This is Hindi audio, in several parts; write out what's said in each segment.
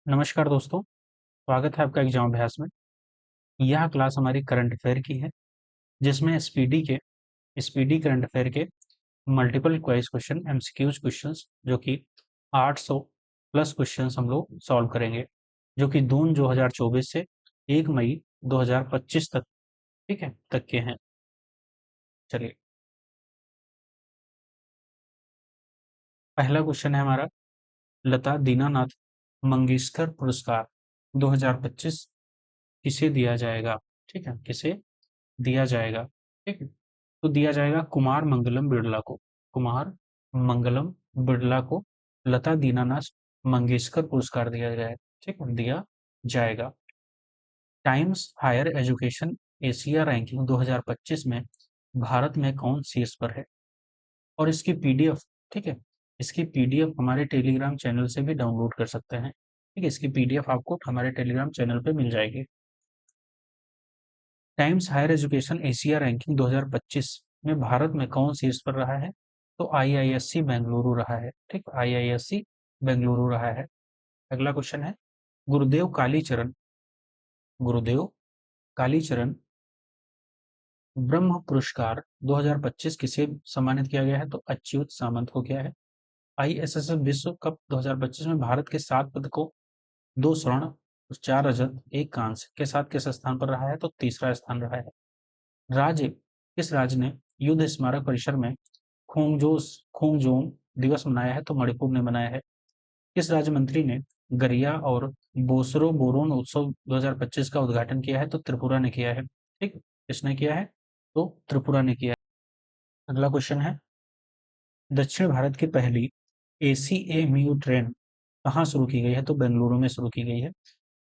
नमस्कार दोस्तों, स्वागत है आपका एग्जाम अभ्यास में। यह क्लास हमारी करंट अफेयर की है, जिसमें स्पीडी करंट अफेयर के multiple choice question, MCQs questions, जो कि 800 प्लस क्वेश्चंस हम लोग सॉल्व करेंगे, जो कि जून 2024 से 1 मई 2025 तक, ठीक है, तक के हैं। चलिए, पहला क्वेश्चन है हमारा, लता दीनानाथ मंगेशकर पुरस्कार 2025 किसे दिया जाएगा? ठीक है, किसे दिया जाएगा? ठीक है, तो दिया जाएगा कुमार मंगलम बिरला को। कुमार मंगलम बिरला को लता दीनानाथ मंगेशकर पुरस्कार दिया जाए, ठीक है, दिया जाएगा। Times Higher Education Asia ranking 2025 में भारत में कौन शीर्ष पर है? और इसकी पीडीएफ, ठीक है, इसकी पीडीएफ हमारे टेलीग्राम चैनल से भी डाउनलोड कर सकते हैं। ठीक है, इसकी पीडीएफ आपको हमारे टेलीग्राम चैनल पे मिल जाएगी। Times Higher Education Asia ranking 2025 में भारत में कौन शीर्ष पर रहा है? तो आईआईएससी बेंगलुरु रहा है। ठीक, आईआईएससी बेंगलुरु रहा है। अगला क्वेश्चन है, गुरुदेव कालीचरण गुरुदेव कालीचरण ब्रह्म पुरस्कार 2025 किसे सम्मानित किया गया है? तो अच्युत सामंत को किया है। आईएसएसएफ विश्व कप 2025 में भारत के 7 पदकों, 2 स्वर्ण, 4 रजत, 1 कांस्य के साथ किस स्थान पर रहा है? तो तीसरा स्थान रहा है। राज्य किस राज्य ने युद्ध स्मारक परिसर में खोंगजोंग दिवस मनाया है? तो मणिपुर ने मनाया है। किस राज्य मंत्री ने गरिया और बोसरो बोरोन उत्सव 2025 का उद्घाटन किया है? तो त्रिपुरा ने किया है। ठीक, किसने किया है? तो त्रिपुरा ने किया है। अगला क्वेश्चन है, दक्षिण भारत की पहली एसीएमयू ट्रेन कहाँ शुरू की गई है? तो बेंगलुरु में शुरू की गई है।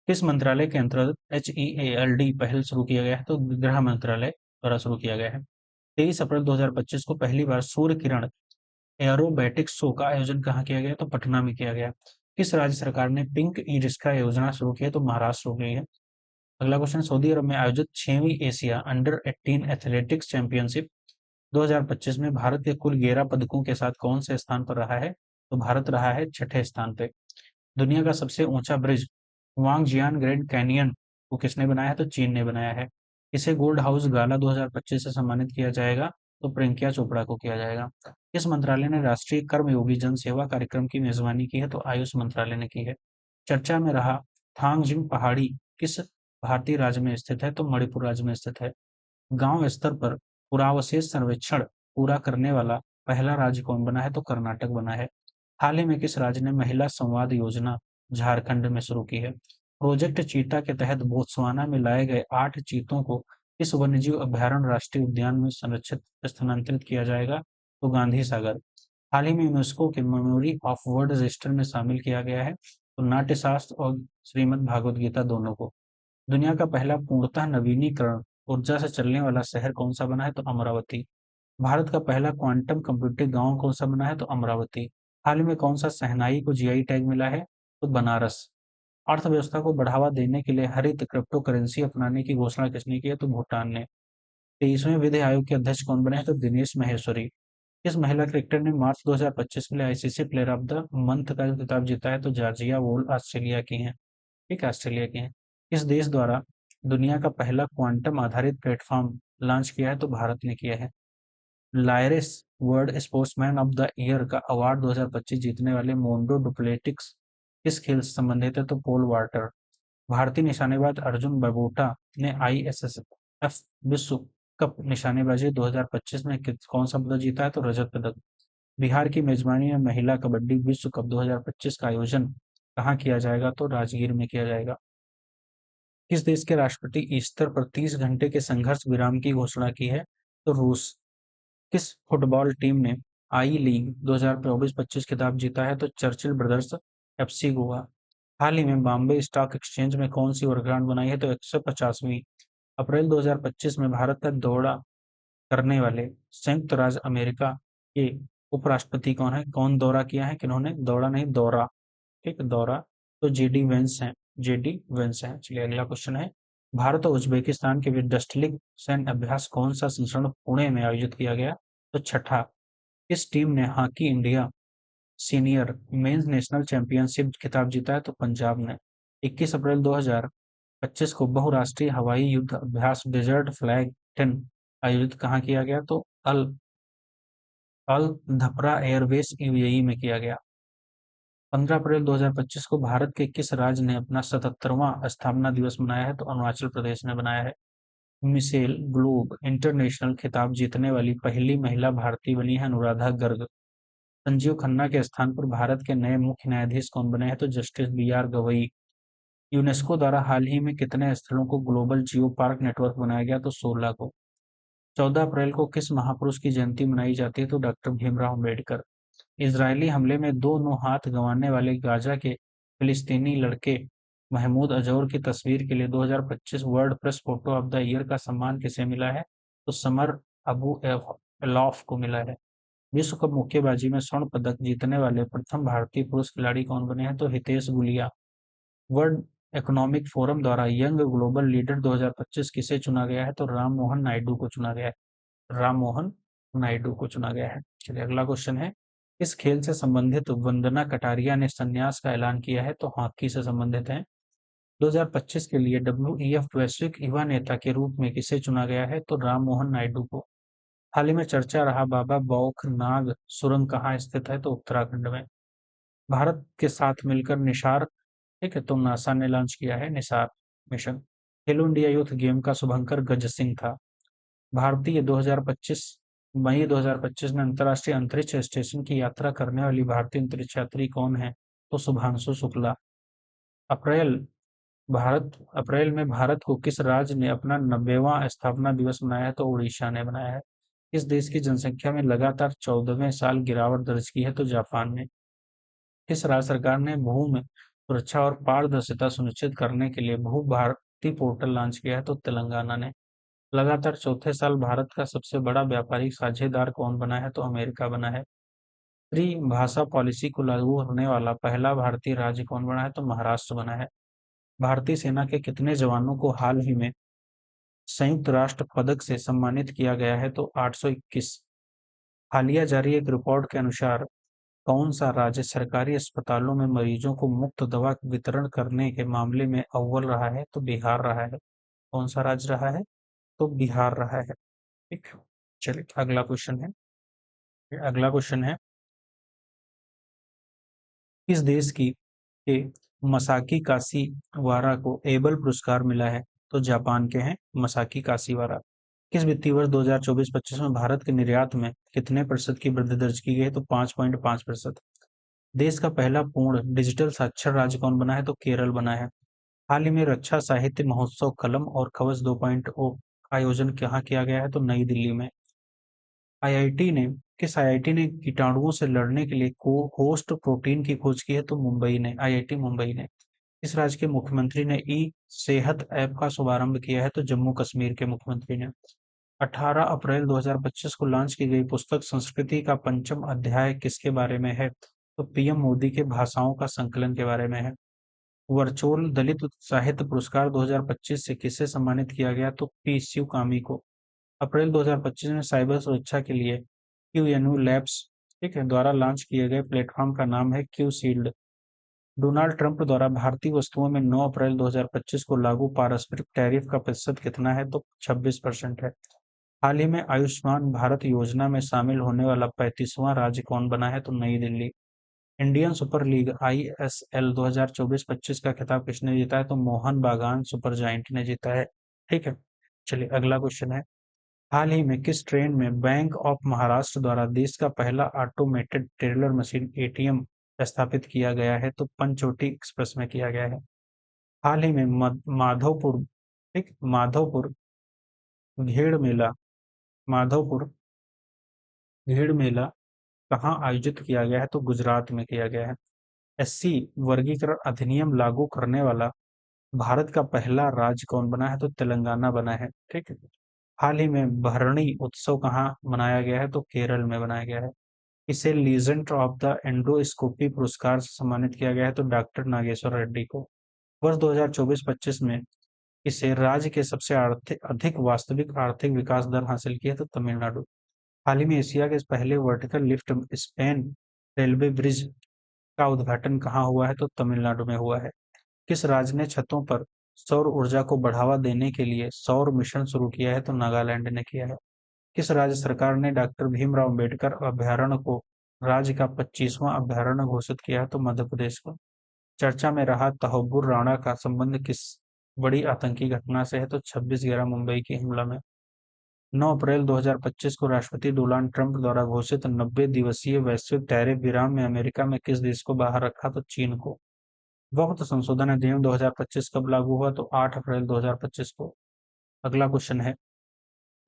किस मंत्रालय के अंतर्गत HEALD पहल शुरू किया गया है? तो गृह मंत्रालय द्वारा शुरू किया गया है। 23 अप्रैल 2025 को पहली बार सूर्य किरण एरोबैटिक शो का आयोजन कहाँ किया गया? तो पटना में किया गया। किस राज्य सरकार ने पिंक ई रिक्शा योजना शुरू की है? तो महाराष्ट्र हो गई है। अगला क्वेश्चन, सऊदी अरब में आयोजित 6वीं एशिया अंडर 18 एथलेटिक्स चैंपियनशिप 2025 में भारत के कुल 11 पदकों के साथ कौन से स्थान पर रहा है? तो भारत रहा है छठे स्थान पे। दुनिया का सबसे ऊंचा ब्रिज वांगजियान ग्रैंड कैनियन को किसने बनाया है? तो चीन ने बनाया है। इसे गोल्ड हाउस गाला 2025 से सम्मानित किया जाएगा? तो प्रियंका चोपड़ा को किया जाएगा। किस मंत्रालय ने राष्ट्रीय कर्मयोगी जन सेवा कार्यक्रम की मेजबानी की है? तो आयुष मंत्रालय ने की है। चर्चा में रहा थांगजिंग पहाड़ी किस भारतीय राज्य में स्थित है? तो मणिपुर राज्य में स्थित है। गांव स्तर पर पुरावशेष सर्वेक्षण पूरा करने वाला पहला राज्य कौन बना है? तो कर्नाटक बना है। हाल ही में किस राज्य ने महिला संवाद योजना झारखंड में शुरू की है? प्रोजेक्ट चीता के तहत बोत्सवाना में लाए गए 8 चीतों को इस वन्यजीव अभयारण्य राष्ट्रीय उद्यान में संरक्षित स्थानांतरित किया जाएगा? तो गांधी सागर। हाल ही में यूनेस्को के मेमोरी ऑफ वर्ल्ड रजिस्टर में शामिल किया गया है? तो नाट्यशास्त्र और श्रीमद् भागवत गीता दोनों को। दुनिया का पहला पूर्णतः नवीनीकरण ऊर्जा से चलने वाला शहर कौन सा बना है? तो अमरावती। भारत का पहला क्वांटम कंप्यूटिंग गांव कौन सा बना है? तो अमरावती। हाल ही में कौन सा शहनाई को जीआई टैग मिला है? तो बनारस। अर्थव्यवस्था को बढ़ावा देने के लिए हरित क्रिप्टो करेंसी अपनाने की घोषणा किसने की है? तो भूटान ने। 23वें विधि आयोग के अध्यक्ष कौन बने हैं? तो दिनेश माहेश्वरी। इस महिला क्रिकेटर ने मार्च 2025 के लिए ICC player of the month का खिताब जीता है? तो जॉर्जिया वोल ऑस्ट्रेलिया की हैं। ठीक है, ऑस्ट्रेलिया के हैं। इस देश द्वारा दुनिया का पहला क्वांटम आधारित प्लेटफॉर्म लॉन्च किया है? तो भारत ने किया है। Laureus world sportsman of the year का अवार्ड 2025 जीतने वाले मोंडो डुप्लेटिक्स किस खेल से संबंधित है? तो पोल वाल्टर। भारतीय निशानेबाज अर्जुन बबूटा ने आईएसएसएफ विश्व कप निशानेबाजी 2025 में कौन सा पदक जीता है? तो रजत पदक। बिहार की मेजबानी में महिला कबड्डी विश्व कप 2025 का आयोजन कहाँ किया जाएगा? तो राजगीर में किया जाएगा। किस देश के राष्ट्रपति ईस्टर पर 30 घंटे के संघर्ष विराम की घोषणा की है? तो रूस। किस फुटबॉल टीम ने आई लीग 2024-25 खिताब जीता है? तो चर्चिल ब्रदर्स एफसी गोवा। हाल ही में बॉम्बे स्टॉक एक्सचेंज में कौन सी वर्गरांठ बनाई है? तो 150वीं। अप्रैल 2025 में भारत का दौरा करने वाले संयुक्त राज्य अमेरिका के उपराष्ट्रपति कौन है? कौन दौरा किया है? किन्होंने दौरा नहीं, दौरा। ठीक, दौरा। तो जेडी वेंस हैं। जेडी वेंस हैं। चलिए, अगला क्वेश्चन है, भारत और उज्बेकिस्तान के बीच डस्टलिंग सैन्य अभ्यास कौन सा संस्करण पुणे में आयोजित किया गया? तो छठा। इस टीम ने hockey India senior mains national championship खिताब जीता है? तो पंजाब ने। 21 अप्रैल 2025 को बहुराष्ट्रीय हवाई युद्ध अभ्यास डेजर्ट फ्लैग 10 आयोजित कहाँ किया गया? तो अल अल धपरा एयरबेस यूएई में किया गया। 15 अप्रैल 2025 को भारत के किस राज्य ने अपना 77वां स्थापना दिवस मनाया है? तो अरुणाचल प्रदेश ने बनाया है। मिसेल ग्लोब इंटरनेशनल खिताब जीतने वाली पहली महिला भारतीय बनी है अनुराधा गर्ग। संजीव खन्ना के स्थान पर भारत के नए मुख्य न्यायाधीश कौन बने हैं? तो Justice B R Gavai. UNESCO द्वारा हाल ही में कितने स्थलों को ग्लोबल जियो पार्क नेटवर्क बनाया गया? तो 16 को। 14 अप्रैल को किस महापुरुष की जयंती मनाई जाती है? तो डॉक्टर भीमराव अम्बेडकर। इजरायली हमले में दोनों हाथ गंवाने वाले गाजा के फिलिस्तीनी लड़के महमूद अजौर की तस्वीर के लिए 2025 world press photo of the year का सम्मान किसे मिला है? तो समर अबू एलॉफ को मिला है। विश्व कप मुक्केबाजी में स्वर्ण पदक जीतने वाले प्रथम भारतीय पुरुष खिलाड़ी कौन बने हैं? तो Hitesh Gulia. World economic forum द्वारा यंग ग्लोबल लीडर 2025 किसे चुना गया है? तो राम मोहन नायडू को चुना गया है। राम मोहन नायडू को चुना गया है। चलिए अगला क्वेश्चन है, इस खेल से संबंधित वंदना कटारिया ने संन्यास का ऐलान किया है? तो हॉकी से संबंधित है। 2025 के लिए WEF वैश्विक युवा नेता के रूप में किसे चुना गया है? तो राम मोहन नायडू को। हाल ही में चर्चा रहा बाबा बौखनाग सुरंग कहाँ स्थित है? तो उत्तराखंड में। भारत के साथ मिलकर निसार, ठीक है, तो नासा ने लॉन्च किया है निसार मिशन। खेलो इंडिया यूथ गेम का शुभंकर गज सिंह था। भारतीय 2025 मई 2025 में अंतर्राष्ट्रीय अंतरिक्ष स्टेशन की यात्रा करने वाली भारतीय अंतरिक्ष यात्री कौन है? तो शुभांशु शुक्ला। अप्रैल अप्रैल में भारत को किस राज्य ने अपना 90वां स्थापना दिवस मनाया है? तो उड़ीसा ने बनाया है। इस देश की जनसंख्या में लगातार 14वें साल गिरावट दर्ज की है? तो जापान ने। इस राज्य सरकार ने भूमि सुरक्षा और पारदर्शिता सुनिश्चित करने के लिए भू भारती पोर्टल लॉन्च किया है? तो तेलंगाना ने। लगातार चौथे साल भारत का सबसे बड़ा व्यापारिक साझेदार कौन बना है? तो अमेरिका बना है। त्रिभाषा पॉलिसी को लागू होने वाला पहला भारतीय राज्य कौन बना है? तो महाराष्ट्र बना है। भारतीय सेना के कितने जवानों को हाल ही में संयुक्त राष्ट्र पदक से सम्मानित किया गया है? तो 821। हालिया जारी एक रिपोर्ट के अनुसार कौन सा राज्य सरकारी अस्पतालों में मरीजों को मुफ्त दवा वितरण करने के मामले में अव्वल रहा है? तो बिहार रहा है। कौन सा राज्य रहा है? तो बिहार रहा है। ठीक। चलिए अगला क्वेश्चन है, किस देश की के मसाकी काशीवारा को एबल पुरस्कार मिला है? तो जापान के हैं मसाकी काशीवारा। किस वित्तीय वर्ष 2024-25 में भारत के निर्यात में कितने प्रतिशत की वृद्धि दर्ज की गई है? तो 5.5%। देश का पहला पूर्ण डिजिटल साक्षर राज्य कौन बना है? तो केरल बना है। हाल ही में रक्षा साहित्य महोत्सव कलम और कवच 2.0 का आयोजन कहाँ किया गया है? तो नई दिल्ली में। आईआईटी ने किस आईआईटी ने कीटाणुओं से लड़ने के लिए को होस्ट प्रोटीन की खोज की है? तो मुंबई ने, आईआईटी मुंबई ने। इस राज्य के मुख्यमंत्री ने ई सेहत ऐप का शुभारंभ किया है? तो जम्मू कश्मीर के मुख्यमंत्री ने। 18 अप्रैल 2025 को लॉन्च की गई पुस्तक संस्कृति का पंचम अध्याय किसके बारे में है? तो पीएम मोदी के भाषाओं का संकलन के बारे में है। वर्चुअल दलित साहित्य पुरस्कार 2025 से किसे सम्मानित किया गया? तो पी शिवकामी को। अप्रैल 2025 में साइबर सुरक्षा के लिए क्यूएनयू लैब्स, ठीक है, द्वारा लॉन्च किए गए प्लेटफॉर्म का नाम है क्यू शील्ड। डोनाल्ड ट्रंप द्वारा भारतीय वस्तुओं में 9 अप्रैल 2025 को लागू पारस्परिक टैरिफ का प्रतिशत कितना है? तो 26% है। हाल ही में आयुष्मान भारत योजना में शामिल होने वाला 35वां राज्य कौन बना है? तो नई Delhi. Indian super league ISL 2024-25 का खिताब किसने जीता है? तो मोहन बागान सुपर जायंट ने जीता है। ठीक है। चलिए अगला क्वेश्चन है, हाल ही में किस ट्रेन में बैंक ऑफ महाराष्ट्र द्वारा देश का पहला ऑटोमेटेड टेलर मशीन एटीएम स्थापित किया गया है? तो पंचवटी एक्सप्रेस में किया गया है। हाल ही में माधोपुर, ठीक, घेड़ मेला माधवपुर घेड़ मेला कहाँ आयोजित किया गया है? तो गुजरात में किया गया है। एससी वर्गीकरण अधिनियम लागू करने वाला भारत का पहला राज्य कौन बना है? तो तेलंगाना बना है। ठीक है। हाल ही में बहरणी उत्सव कहाँ मनाया गया है? तो केरल में बनाया गया है। इसे लीजेंड ऑफ द एंडोस्कोपी पुरस्कार से सम्मानित किया गया है? तो डॉक्टर नागेश्वर रेड्डी को। वर्ष 2024-25 में इसे राज्य के सबसे आर्थिक अधिक वास्तविक आर्थिक विकास दर हासिल की है? तो तमिलनाडु। हाल ही में एशिया के पहले vertical lift span railway bridge का उद्घाटन कहाँ हुआ है? तो तमिलनाडु में हुआ है। किस राज्य ने छतों पर सौर ऊर्जा को बढ़ावा देने के लिए सौर मिशन शुरू किया है? तो नागालैंड ने किया है। किस राज्य सरकार ने डॉक्टर भीमराव अंबेडकर अभ्यारण्य को राज्य का 25वां अभ्यारण्य घोषित किया है? तो मध्य प्रदेश को। चर्चा में रहा तहोब्बुर राणा का संबंध किस बड़ी आतंकी घटना से है? तो 26/11 मुंबई के हमला में। 9 अप्रैल 2025 को राष्ट्रपति डोनाल्ड ट्रंप द्वारा घोषित 90 दिवसीय वैश्विक टैरिफ विराम में अमेरिका में किस देश को बाहर रखा? तो चीन को। वक्त संशोधन अधिनियम 2025 कब लागू हुआ? तो 8 अप्रैल 2025 को। अगला क्वेश्चन है,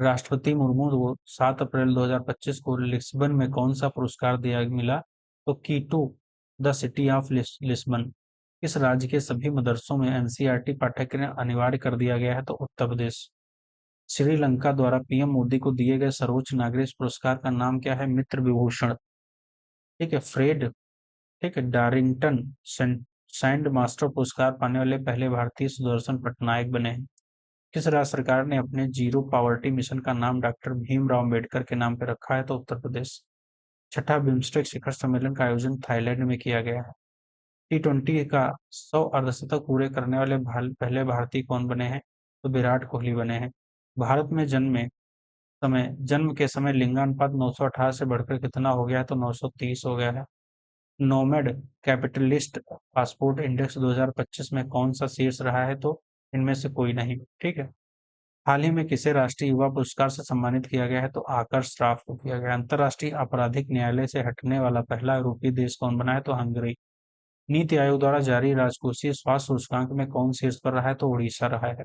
राष्ट्रपति मुर्मू को 7 अप्रैल 2025 को लिस्बन में कौन सा पुरस्कार दिया मिला? तो keto the city of Lisbon. इस राज्य के सभी मदरसों में एनसीईआरटी पाठ्यक्रम अनिवार्य कर दिया गया है? तो उत्तर प्रदेश। श्रीलंका द्वारा पीएम मोदी को दिए गए सर्वोच्च नागरिक पुरस्कार का नाम क्या है? मित्र विभूषण। ठीक है, फ्रेड, ठीक है, डारिंगटन सैंड मास्टर पुरस्कार पाने वाले पहले भारतीय सुदर्शन पटनायक बने हैं। किस राज्य सरकार ने अपने जीरो पॉवर्टी मिशन का नाम डॉक्टर भीमराव अंबेडकर के नाम पर रखा है? तो उत्तर प्रदेश। छठा बिम्स्टेक शिखर सम्मेलन का आयोजन थाईलैंड में किया गया है। T20 का 100 अर्धशतक पूरे करने वाले पहले भारतीय कौन बने हैं? तो विराट कोहली बने हैं। भारत में जन्म के समय लिंगानुपात 918 से बढ़कर कितना हो गया है? तो 930 हो गया है। नोमैड कैपिटलिस्ट पासपोर्ट इंडेक्स 2025 में कौन सा शीर्ष रहा है? तो इनमें से कोई नहीं। ठीक है। हाल ही में किसे राष्ट्रीय युवा पुरस्कार से सम्मानित किया गया है? तो आकर्ष श्राफ को किया गया। अंतर्राष्ट्रीय आपराधिक न्यायालय से हटने वाला पहला यूरोपीय देश कौन बना है? तो हंगरी। नीति आयोग द्वारा जारी राजकोषीय स्वास्थ्य सूचकांक में कौन शीर्ष पर रहा है? तो उड़ीसा रहा है।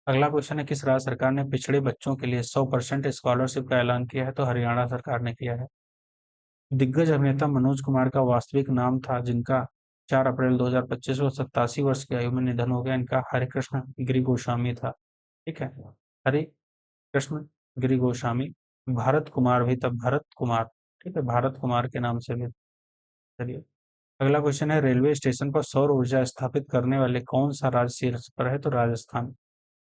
अगला क्वेश्चन है, किस राज्य सरकार ने पिछड़े बच्चों के लिए 100% स्कॉलरशिप का ऐलान किया है? तो हरियाणा सरकार ने किया है। दिग्गज अभिनेता मनोज कुमार का वास्तविक नाम था जिनका 4 अप्रैल 2025 को 87 वर्ष की आयु में निधन हो गया, इनका हरिकृष्ण गिरी गोस्वामी था। ठीक है, हरि कृष्ण गिरी गोस्वामी। भारत कुमार भी था, भरत कुमार। ठीक है, भारत कुमार के नाम से भी। चलिए, अगला क्वेश्चन है, रेलवे स्टेशन पर सौर ऊर्जा स्थापित करने वाले कौन सा राज्य शीर्ष पर है? तो राजस्थान।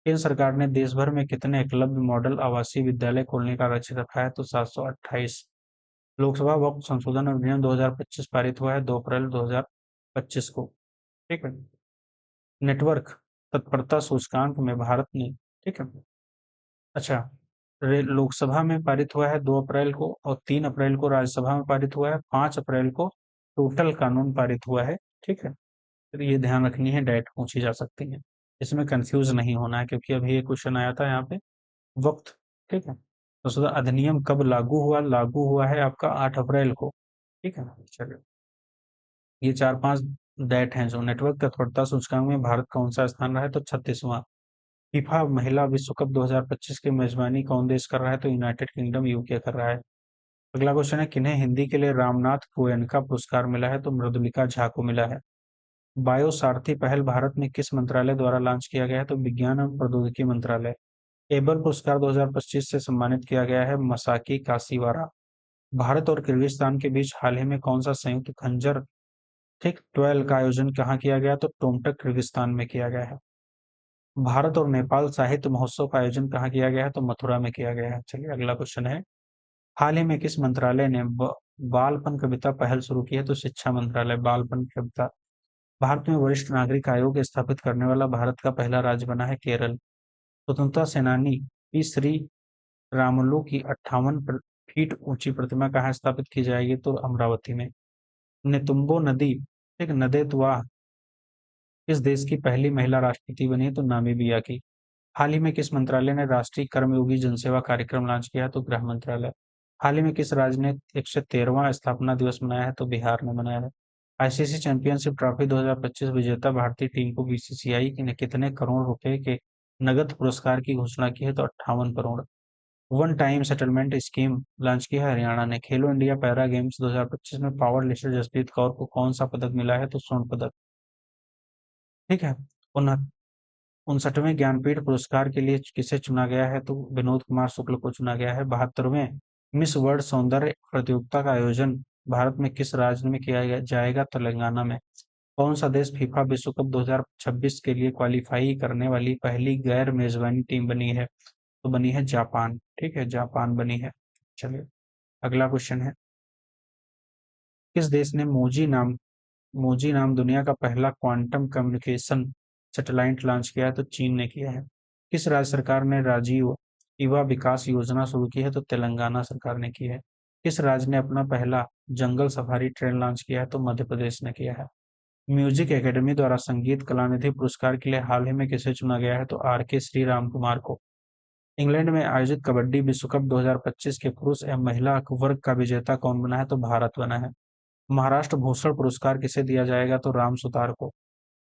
केंद्र सरकार ने देश भर में कितने एकलव्य मॉडल आवासीय विद्यालय खोलने का लक्ष्य रखा है? तो 728। लोकसभा वक्त संशोधन अधिनियम 2025 पारित हुआ है 2 अप्रैल 2025 को। ठीक है। नेटवर्क तत्परता सूचकांक में भारत ने, ठीक है, अच्छा, लोकसभा में पारित हुआ है 2 अप्रैल को और 3 अप्रैल को राज्यसभा में पारित हुआ है, 5 अप्रैल को टोटल कानून पारित हुआ है। ठीक है, तो ये ध्यान रखनी है, डायरेक्ट पूछी जा सकती है, इसमें कंफ्यूज नहीं होना है क्योंकि अभी ये क्वेश्चन आया था यहाँ पे वक्त। ठीक है, तो सदा अधिनियम कब लागू हुआ? लागू हुआ है आपका 8 अप्रैल को। ठीक है, चलिए, ये 4-5 डेट हैं जो नेटवर्क तत्परता सूचकांक में भारत कौन सा स्थान रहा है? तो 36वां। फीफा महिला विश्व कप 2025 की मेजबानी कौन देश कर रहा है? तो यूनाइटेड किंगडम यूके कर रहा है। अगला क्वेश्चन है, किन्हें हिंदी के लिए रामनाथ गोयनका पुरस्कार मिला है? तो मृदुलिका झा को मिला है। बायो सारथी पहल भारत में किस मंत्रालय द्वारा लॉन्च किया गया है? तो विज्ञान एवं प्रौद्योगिकी मंत्रालय। एबल पुरस्कार 2025 से सम्मानित किया गया है मसाकी काशीवारा। भारत और किर्गिस्तान के बीच हाल ही में कौन सा संयुक्त खंजर, ठीक, 12 का आयोजन कहाँ किया गया? तो टोंकटक किर्गिस्तान में किया गया है। भारत और नेपाल साहित्य महोत्सव का आयोजन कहाँ किया गया है? तो मथुरा में किया गया है। चलिए, अगला क्वेश्चन है, हाल ही में किस मंत्रालय ने बालपन कविता पहल शुरू की है? तो शिक्षा मंत्रालय। बालपन कविता। भारत में वरिष्ठ नागरिक आयोग स्थापित करने वाला भारत का पहला राज्य बना है केरल। स्वतंत्रता सेनानी पी श्री रामुलु की 58 फीट ऊंची प्रतिमा कहाँ स्थापित की जाएगी? तो अमरावती में। नेतुम्बो नदी, एक नदेतवा किस देश की पहली महिला राष्ट्रपति बनी है? तो नामीबिया की। हाल ही में किस मंत्रालय ने राष्ट्रीय कर्मयोगी जनसेवा कार्यक्रम लॉन्च किया? तो गृह मंत्रालय। हाल ही में किस राज्य ने 113वां स्थापना दिवस मनाया है? तो बिहार ने मनाया है। आईसीसी चैंपियनशिप ट्रॉफी 2025 विजेता भारतीय टीम को बीसीसीआई ने कितने करोड़ रुपए के नगद पुरस्कार की घोषणा की है? तो 58 crore. One time settlement scheme launch की है हरियाणा ने। खेलो इंडिया पैरा गेम्स 2025 में पावर लिफ्टर जसप्रीत कौर को कौन सा पदक मिला है? तो स्वर्ण पदक। ठीक है, 59वें ज्ञानपीठ पुरस्कार के लिए किसे चुना गया है? तो विनोद कुमार शुक्ल को चुना गया है। 72वें मिस वर्ल्ड सौंदर्य प्रतियोगिता का आयोजन भारत में किस राज्य में किया जाएगा? तेलंगाना में। कौन सा देश फीफा विश्व कप 2026 के लिए क्वालिफाई करने वाली पहली गैर मेजबानी टीम बनी है? तो बनी है जापान। ठीक है, जापान बनी है। चलिए, अगला क्वेश्चन है, किस देश ने मोजी नाम मोजी नाम दुनिया का पहला क्वांटम कम्युनिकेशन सैटेलाइट लॉन्च किया है? तो चीन ने किया है। किस राज्य सरकार ने राजीव युवा विकास योजना शुरू की है? तो तेलंगाना सरकार ने की है। किस राज्य ने अपना पहला जंगल सफारी ट्रेन लॉन्च किया है? तो मध्य प्रदेश ने किया है। म्यूजिक एकेडमी द्वारा संगीत कलानिधि पुरस्कार के लिए हाल ही में किसे चुना गया है? तो आर के श्री राम कुमार को। इंग्लैंड में आयोजित कबड्डी विश्व कप 2025 के पुरुष एवं महिला वर्ग का विजेता कौन बना है? तो भारत बना है। महाराष्ट्र भूषण पुरस्कार किसे दिया जाएगा? तो राम सुतार को।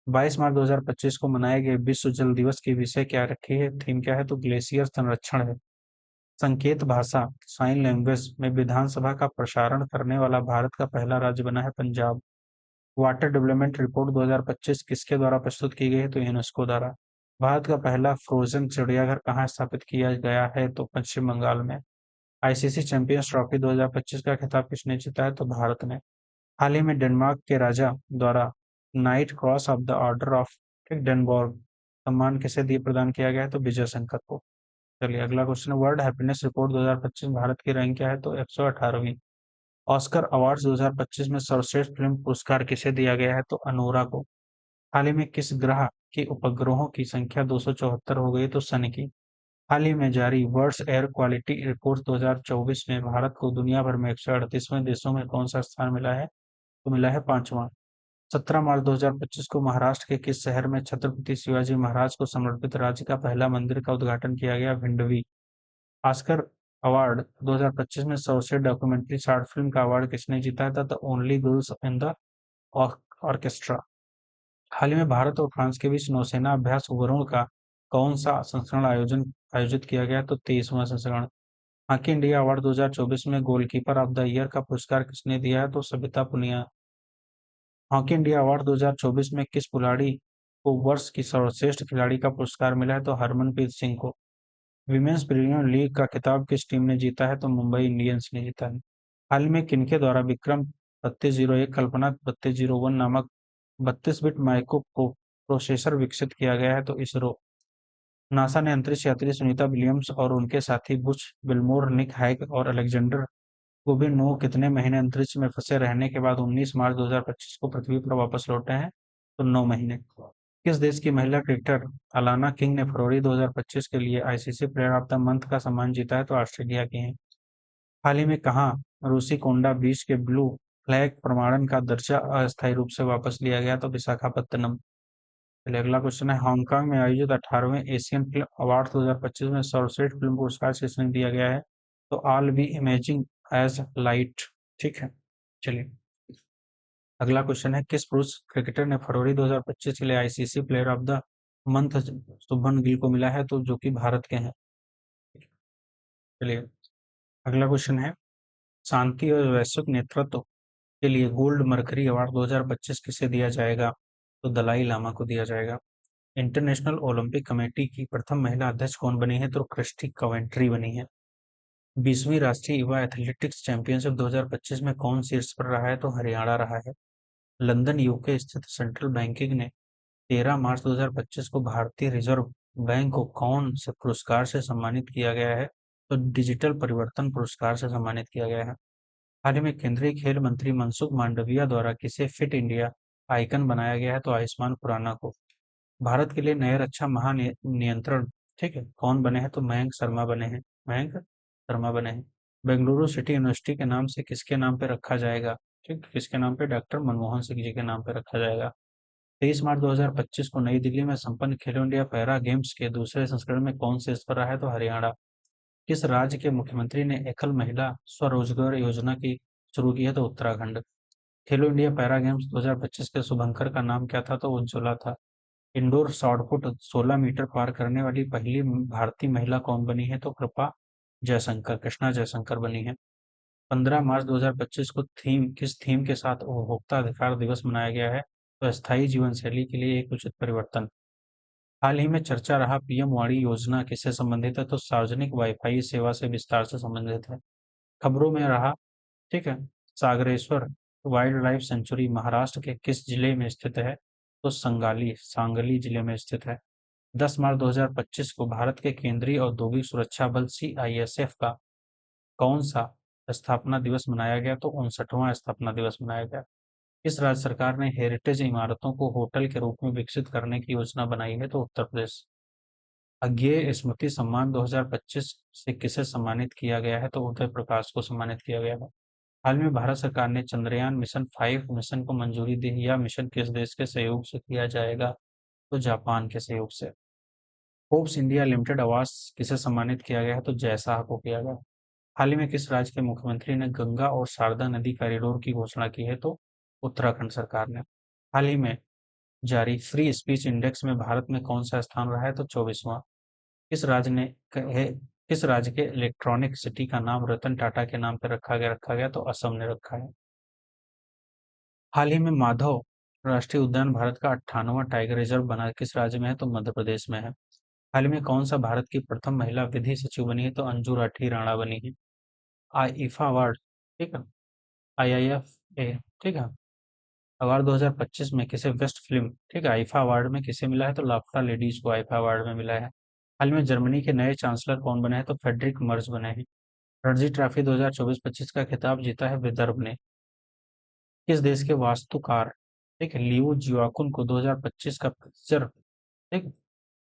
22 मार्च 2025 को मनाए गए विश्व जल दिवस की विषय क्या रखी है? थीम क्या है? तो ग्लेशियर संरक्षण है। संकेत भाषा साइन लैंग्वेज में विधानसभा का प्रसारण करने वाला भारत का पहला राज्य बना है पंजाब। वाटर डेवलपमेंट रिपोर्ट 2025 किसके द्वारा प्रस्तुत की गई है? तो यूनेस्को द्वारा। भारत का पहला फ्रोजन चिड़ियाघर कहाँ स्थापित किया गया है? तो पश्चिम बंगाल में। आईसीसी चैंपियंस ट्रॉफी 2025 का खिताब किसने जीता है? तो भारत ने। हाल ही में डेनमार्क के राजा द्वारा night cross of the order of Hindenburg सम्मान किसे दिए प्रदान किया गया है? तो विजय शंकर को। चलिए अगला क्वेश्चन है, वर्ल्ड हैप्पीनेस रिपोर्ट 2025 भारत की रैंक क्या है? तो 118वीं। ऑस्कर अवार्ड्स 2025 में सर्वश्रेष्ठ फिल्म पुरस्कार किसे दिया गया है? तो अनोरा को। हाल ही में किस ग्रह के उपग्रहों की संख्या 274 हो गई? तो शनि की। हाल ही में जारी वर्ल्ड एयर क्वालिटी रिपोर्ट 2024 में भारत को दुनिया भर में 138वें देशों में कौन सा स्थान मिला है? तो मिला है 5वां। 17 मार्च 2025 को महाराष्ट्र के किस शहर में छत्रपति शिवाजी महाराज को समर्पित राज्य का पहला मंदिर का उद्घाटन किया गया? भिंडवी। ऑस्कर अवार्ड 2025 में सर्वश्रेष्ठ डॉक्यूमेंट्री शॉर्ट फिल्म का अवार्ड किसने जीता था? The only girls in the orchestra. हाल ही में भारत और फ्रांस के बीच नौसेना अभ्यास उपग्रहों का कौन सा संस्करण आयोजित किया गया? तो 23वां संस्करण। हॉकी इंडिया अवार्ड 2024 में गोलकीपर ऑफ द ईयर का पुरस्कार किसने दिया है? तो Savita Punia. Hockey India award 2024 में किस खिलाड़ी को वर्ष की सर्वश्रेष्ठ खिलाड़ी का पुरस्कार मिला है? तो हरमनप्रीत सिंह को। विमेंस प्रीमियर लीग का खिताब किस टीम ने जीता है? तो मुंबई इंडियंस ने जीता है। हाल में किनके द्वारा विक्रम 3201 कल्पना 3201 नामक 32 बिट माइक्रो प्रोसेसर विकसित किया गया है? तो इसरो। नासा ने अंतरिक्ष यात्री सुनीता विलियम्स और उनके साथी बुच विल्मोर, निक हैग और अलेक्जेंडर कोबिनोव कितने महीने अंतरिक्ष में फंसे रहने के बाद 19 मार्च 2025 को पृथ्वी पर वापस लौटे हैं? तो 9 महीने। किस देश की महिला क्रिकेटर अलाना किंग ने फरवरी 2025 के लिए ICC player of the month का सम्मान जीता है? तो ऑस्ट्रेलिया की हैं। हाल ही में कहाँ रूसीकोंडा बीच के ब्लू फ्लैग प्रमाणन का दर्जा अस्थायी रूप से वापस लिया गया? तो विशाखापत्तनम। चलिए अगला क्वेश्चन है, हांगकांग में आयोजित 18वें एशियन फिल्म अवार्ड 2025 में सर्वश्रेष्ठ फिल्म पुरस्कार किसने दिया गया है? तो all B imaging as light. ठीक है। चलिए अगला क्वेश्चन है, किस पुरुष क्रिकेटर ने फरवरी 2025 के लिए ICC player of the month Shubman Gill को मिला है? तो जो कि भारत के हैं। चलिए अगला क्वेश्चन है, शांति और वैश्विक नेतृत्व के लिए गोल्ड मरकरी अवार्ड 2025 किसे दिया जाएगा? तो दलाई लामा को दिया जाएगा। इंटरनेशनल ओलंपिक कमेटी की प्रथम महिला अध्यक्ष कौन बनी है? तो क्रिस्टी कवेंट्री बनी है। 20वीं राष्ट्रीय युवा एथलेटिक्स चैंपियनशिप 2025 में कौन शीर्ष पर रहा है? तो हरियाणा रहा है। लंदन यूके स्थित सेंट्रल बैंकिंग ने 13 मार्च 2025 को भारतीय रिजर्व बैंक को कौन से पुरस्कार से सम्मानित किया गया है? तो डिजिटल परिवर्तन पुरस्कार से सम्मानित किया गया है। हाल ही में केंद्रीय खेल मंत्री मनसुख मांडविया द्वारा किसे फिट इंडिया आइकन बनाया गया है? तो आयुष्मान खुराना को। भारत के लिए नए रक्षा महानियंत्रण ठीक है कौन बने हैं? तो मयंक शर्मा बने हैं। मयंक शर्मा बने हैं। बेंगलुरु सिटी यूनिवर्सिटी के नाम से किसके नाम पे रखा जाएगा? ठीक, किसके नाम पे? डॉक्टर मनमोहन सिंह जी के नाम पे रखा जाएगा। 23 मार्च 2025 को नई दिल्ली में संपन्न खेलो इंडिया पैरा गेम्स के दूसरे संस्करण में कौन शीर्ष पर रहा है? तो हरियाणा। किस राज्य के मुख्यमंत्री ने एकल महिला स्वरोजगार योजना की शुरू की है? तो उत्तराखंड। खेलो इंडिया पैरा गेम्स 2025 के शुभंकर का नाम क्या था? तो उज्ज्वला था। इंडोर शॉटपुट 16 मीटर पार करने वाली पहली भारतीय महिला कौन बनी है? तो कृष्णा जयशंकर बनी है। 15 मार्च 2025 को किस थीम के साथ उपभोक्ता अधिकार दिवस मनाया गया है? तो स्थायी जीवन शैली के लिए एक उचित परिवर्तन। हाल ही में चर्चा रहा पीएम वाणी योजना किससे संबंधित है? तो सार्वजनिक वाईफाई सेवा से विस्तार से संबंधित है। खबरों में रहा ठीक है, Sagareshwar wild life sanctuary Maharashtra के किस जिले में स्थित है? तो सांगली जिले में स्थित है। 10 मार्च 2025 को भारत के केंद्रीय औद्योगिक सुरक्षा बल सीआईएसएफ का कौन सा स्थापना दिवस मनाया गया? तो 59वां स्थापना दिवस मनाया गया। किस राज्य सरकार ने हेरिटेज इमारतों को होटल के रूप में विकसित करने की योजना बनाई है? तो उत्तर प्रदेश। अज्ञेय स्मृति सम्मान 2025 से किसे सम्मानित किया गया है? तो उदय प्रकाश को सम्मानित किया गया है। हाल में भारत सरकार ने चंद्रयान मिशन 5 मिशन को मंजूरी दी। यह मिशन किस देश के सहयोग से किया जाएगा? तो जापान के सहयोग से। फोर्ब्स इंडिया लिमिटेड अवार्ड किसे सम्मानित किया गया है? तो जयशाह को किया गया। हाल ही में किस राज्य के मुख्यमंत्री ने गंगा और शारदा नदी कॉरिडोर की घोषणा की है? तो उत्तराखंड सरकार ने। हाल ही में जारी फ्री स्पीच इंडेक्स में भारत में कौन सा स्थान रहा है? तो 24वां। किस राज्य ने किस राज्य के इलेक्ट्रॉनिक सिटी का नाम रतन टाटा के नाम पर रखा गया? तो असम ने रखा है। हाल ही में माधव राष्ट्रीय उद्यान भारत का 98वां टाइगर रिजर्व बना किस राज्य में है? तो मध्य प्रदेश में है। हाल ही में कौन सा भारत की प्रथम महिला विधि सचिव बनी है? तो अंजू राठी राणा बनी है। आईफा अवार्ड, ठीक है, आईआईएफ ए, ठीक है, अवार्ड 2025 में किसे बेस्ट फिल्म, ठीक है, आईफा अवार्ड में किसे मिला है? तो लाफ्टा लेडीज को आईफा अवार्ड में मिला है। हाल में जर्मनी के नए चांसलर कौन बने हैं? तो फेडरिक मर्ज बने हैं। रणजी ट्रॉफी 2024-25 का खिताब जीता है विदर्भ ने। किस देश के वास्तुकार, ठीक है, लियो जियोकुन को 2025 का ठीक,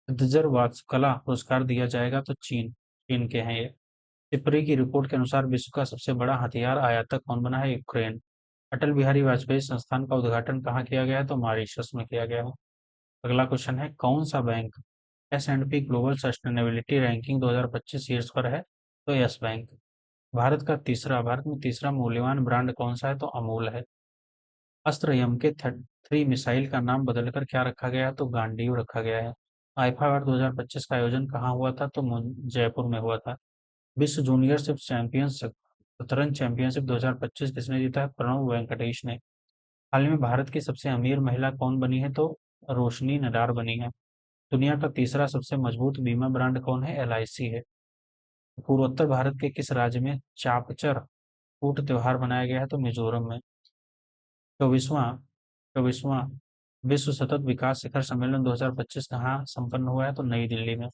प्रित्जर वास्तुकला पुरस्कार दिया जाएगा? तो चीन, चीन के हैं ये। टिप्पणी की रिपोर्ट के अनुसार विश्व का सबसे बड़ा हथियार आयातक कौन बना है? यूक्रेन। अटल बिहारी वाजपेयी संस्थान का उद्घाटन कहाँ किया गया है? तो मॉरिशस में किया गया है। अगला क्वेश्चन है, कौन सा bank S&P global sustainability ranking 2025 शीर्ष पर है? तो यस बैंक। भारत में तीसरा मूल्यवान ब्रांड कौन सा है? तो अमूल है। अस्त्र यम के 3 मिसाइल का नाम बदलकर क्या रखा गया है? तो गांडीव रखा गया है। आईफा अवार्ड 2025 का आयोजन कहाँ हुआ था? तो जयपुर में हुआ था। विश्व जूनियर चैंपियनशिप शतरंज चैंपियनशिप 2025 किसने जीता है? प्रणव वेंकटेश ने। हाल ही में भारत की सबसे अमीर महिला कौन बनी है? तो रोशनी नडार बनी है। दुनिया का तीसरा सबसे मजबूत बीमा ब्रांड कौन है? LIC है। पूर्वोत्तर भारत के किस राज्य में चापचर कूट त्योहार मनाया गया है? तो मिजोरम में। चौबीसवां चौबीसवां विश्व सतत विकास शिखर सम्मेलन 2025 कहाँ संपन्न हुआ है? तो नई दिल्ली में।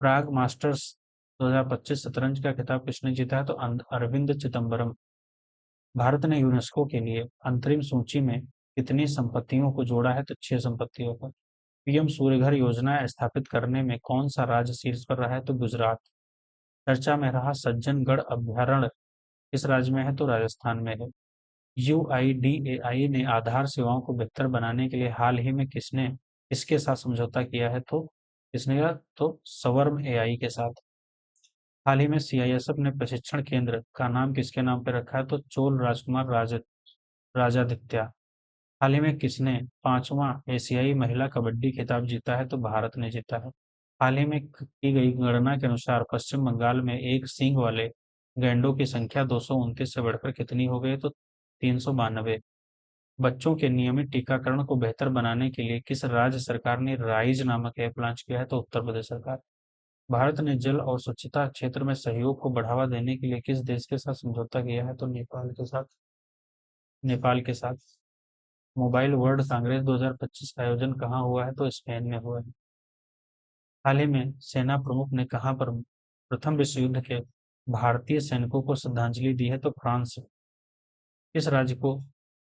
प्राग मास्टर्स 2025 शतरंज का खिताब किसने जीता है? तो अरविंद चिदम्बरम। भारत ने यूनेस्को के लिए अंतरिम सूची में कितनी संपत्तियों को जोड़ा है? तो 6 संपत्तियों को। पीएम सूर्यघर योजना स्थापित करने में कौन सा राज्य शीर्ष पर रहा है? तो गुजरात। चर्चा में रहा सज्जनगढ़ अभ्यारण्य किस राज्य में है? तो राजस्थान में है। UIDAI ने आधार सेवाओं को बेहतर बनाने के लिए हाल ही में किसके साथ समझौता किया है? तो किसने किया? तो सवर्म AI के साथ। हाल ही में CISF ने प्रशिक्षण केंद्र का नाम किसके नाम पर रखा है? तो चोल राजकुमार राजादित्य। हाल ही में किसने 5वां एशियाई महिला कबड्डी खिताब जीता है? तो भारत ने जीता है। हाल ही में की गई गणना के अनुसार पश्चिम बंगाल में एक सींग वाले गैंडों की संख्या 229 से बढ़कर कितनी हो गई? तो 392। बच्चों के नियमित टीकाकरण को बेहतर बनाने के लिए किस राज्य सरकार ने राइज नामक ऐप लॉन्च किया है? तो उत्तर प्रदेश सरकार। भारत ने जल और स्वच्छता क्षेत्र में सहयोग को बढ़ावा देने के लिए किस देश के साथ समझौता किया है? तो नेपाल के साथ। मोबाइल वर्ल्ड कांग्रेस 2025 का आयोजन कहाँ हुआ है? तो स्पेन में हुआ है। हाल ही में सेना प्रमुख ने कहाँ पर प्रथम विश्व युद्ध के भारतीय सैनिकों को श्रद्धांजलि दी है? तो फ्रांस। किस राज्य को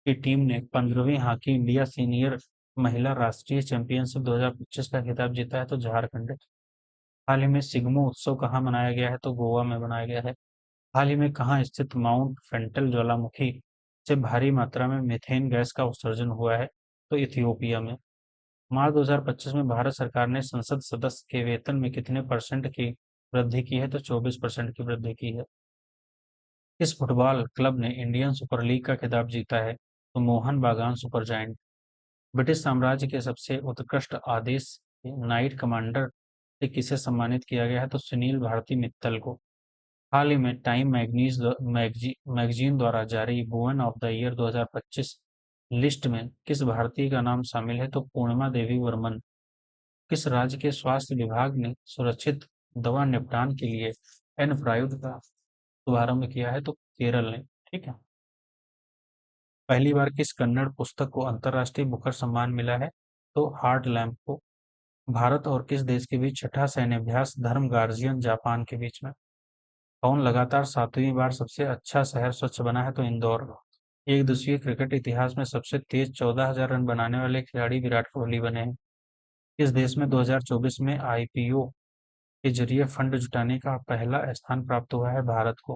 की टीम ने 15वीं हॉकी इंडिया सीनियर महिला राष्ट्रीय चैंपियनशिप 2025 का खिताब जीता है? तो झारखंड। हाल ही में सिग्मो उत्सव कहाँ मनाया गया है? तो गोवा में मनाया गया है। हाल ही में कहाँ स्थित माउंट फेंटल ज्वालामुखी से भारी मात्रा में मीथेन गैस का उत्सर्जन हुआ है? तो इथियोपिया में। मार्च 2025 में भारत सरकार ने संसद सदस्य के वेतन में कितने परसेंट की वृद्धि की है? तो 24% की वृद्धि की है। इस फुटबॉल क्लब ने इंडियन सुपर लीग का खिताब जीता है? तो मोहन बागान सुपर जायंट। ब्रिटिश साम्राज्य के सबसे उत्कृष्ट आदेश नाइट कमांडर से किसे सम्मानित किया गया है? तो सुनील भारती मित्तल को। हाल ही में टाइम मैगजीन द्वारा जारी women of the year 2025 list में किस भारतीय का नाम शामिल है? तो पूर्णिमा देवी वर्मन। किस राज्य के स्वास्थ्य विभाग ने सुरक्षित दवा निपटान के लिए एनफ्राइड का शुभारंभ किया है? तो केरल ने। ठीक है। पहली बार किस कन्नड़ पुस्तक को अंतर्राष्ट्रीय बुकर सम्मान मिला है? तो हार्ट लैम्प को। भारत और किस देश के बीच छठा सैन्य अभ्यास धर्म गार्जियन जापान के बीच में? कौन लगातार 7वीं बार सबसे अच्छा शहर स्वच्छ बना है? तो इंदौर। एक दिवसीय क्रिकेट इतिहास में सबसे तेज 14,000 रन बनाने वाले खिलाड़ी विराट कोहली बने हैं। किस देश में 2024 में आईपीओ के जरिए फंड जुटाने का पहला स्थान प्राप्त हुआ है? भारत को।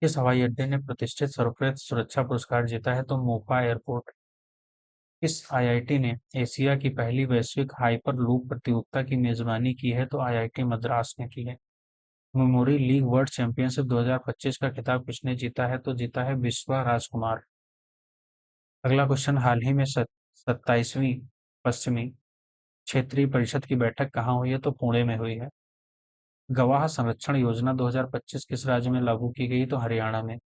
किस हवाई अड्डे ने प्रतिष्ठित सर्वश्रेष्ठ सुरक्षा पुरस्कार जीता है? तो मोपा एयरपोर्ट। किस आईआईटी ने एशिया की पहली वैश्विक हाइपरलूप प्रतियोगिता की मेजबानी की है? तो आईआईटी मद्रास ने की है। मेमोरी लीग वर्ल्ड चैंपियनशिप 2025 का खिताब किसने जीता है? तो जीता है विश्वा राजकुमार। अगला क्वेश्चन, हाल ही में 27वीं पश्चिमी क्षेत्रीय परिषद की बैठक कहाँ हुई है? तो पुणे में हुई है। गवाह संरक्षण योजना 2025 किस राज्य में लागू की गई? तो हरियाणा में।